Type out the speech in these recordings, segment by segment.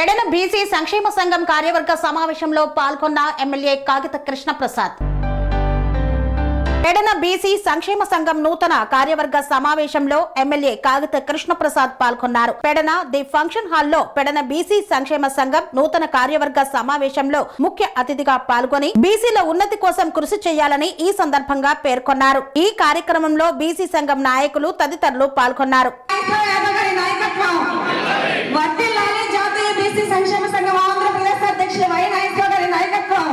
Pedana BC సంక్షేమ సంఘం కార్యవర్గ సమావేశంలో పాల్గొన్న ఎమ్మెల్యే కాగిత కృష్ణప్రసాద్. పెడన బీసీ సంక్షేమ సంఘం నూతన కార్యవర్గ సమావేశంలో ఎమ్మెల్యే కాగిత కృష్ణప్రసాద్ పాల్గొన్నారు. పెడన ది ఫంక్షన్ హాల్లో పెడన బీసీ సంక్షేమ సంఘం నూతన కార్యవర్గ సమావేశంలో ముఖ్య అతిథిగా పాల్గొని బీసీల ఉన్నతి కోసం కృషి చేయాలని ఈ సందర్భంగా పేర్కొన్నారు. ఈ కార్యక్రమంలో బీసీ సంఘం నాయకులు తదితరులు పాల్గొన్నారు. సంక్షేమ సంఘం ఆంధ్రప్రదేశ్ అధ్యక్షులు వై నాగేశ్వరరావు గారి నాయకత్వం,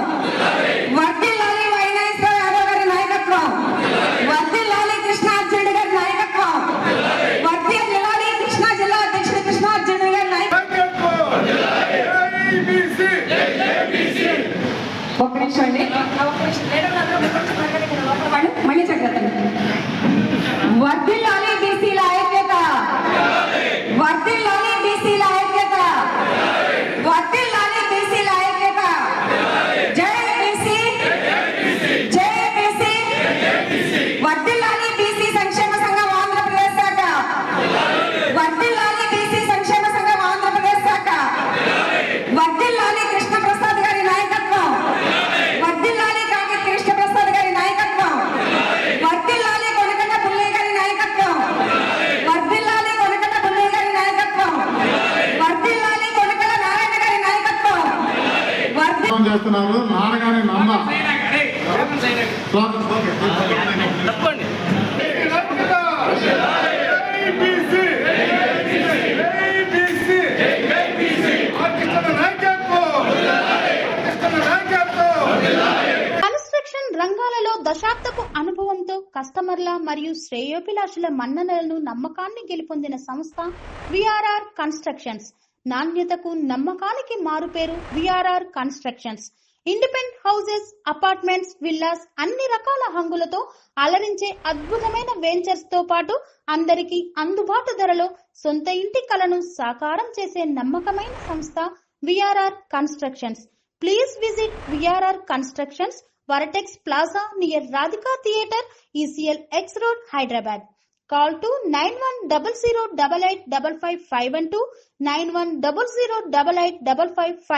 వర్ధిల్లాలి వై నాగేశ్వరరావు గారి నాయకత్వం, వర్ధిల్లాలి కృష్ణార్జునుడు గారి నాయకత్వం, వర్ధిల్లాలి కృష్ణా జిల్లా అధ్యక్షుడు కృష్ణార్జునుడు గారి నాయకత్వం. ఒక్క నిమిషం అండి, మళ్ళీ చక్కగా వర్ధిల్లాలి బీసీల ఐక్యత, వర్ధిల్లాలి బీసీల ఐక్యత, వర్ధిల్లాలి బీసీల ఐక్యత. జై బీసీ, జై బీసీ, వర్ధిల్లాలి బీసీ సంక్షేమ సంఘం ఆంధ్రప్రదేశ్ శాఖ, వర్ధిల్లాలి బీసీ సంక్షేమ సంఘం ఆంధ్రప్రదేశ్ శాఖ, వర్ధిల్లాలి కృష్ణప్రసాద్ గారి నాయకత్వం, వర్ధిల్లాలి కాగిత కృష్ణప్రసాద్ గారి నాయకత్వం, వర్ధిల్లాలి కొనకట పుల్లయ్య గారి నాయకత్వం, వర్ధిల్లాలి కొనకట పుల్లయ్య గారి నాయకత్వం, వర్ధిల్లాలి కొనకల నారాయణ గారి నాయకత్వం, చేస్తున్నారు. నాన్నగారి నాన్న కన్స్ట్రక్షన్ రంగాలలో దశాబ్దపు అనుభవంతో కస్టమర్ల మరియు శ్రేయోభిలాషుల మన్ననలను నమ్మకాన్ని గెలుపొందిన సంస్థ విఆర్ఆర్ కన్స్ట్రక్షన్స్. నాణ్యతకు నమ్మకానికి మారుపేరు VRR constructions. Independent houses, apartments, villas అన్ని రకాల హంగులతో అలరించే అద్భుతమైన వెంచర్స్ తో పాటు అందరికీ అందుబాటు ధరలో సొంత ఇంటి కలను సాకారం చేసే నమ్మకమైన సంస్థ VRR constructions. Please visit VRR constructions, వరటెక్స్ plaza near Radhika theatre, ECL X Road, Hyderabad. Call to 910088555512, 9100885555.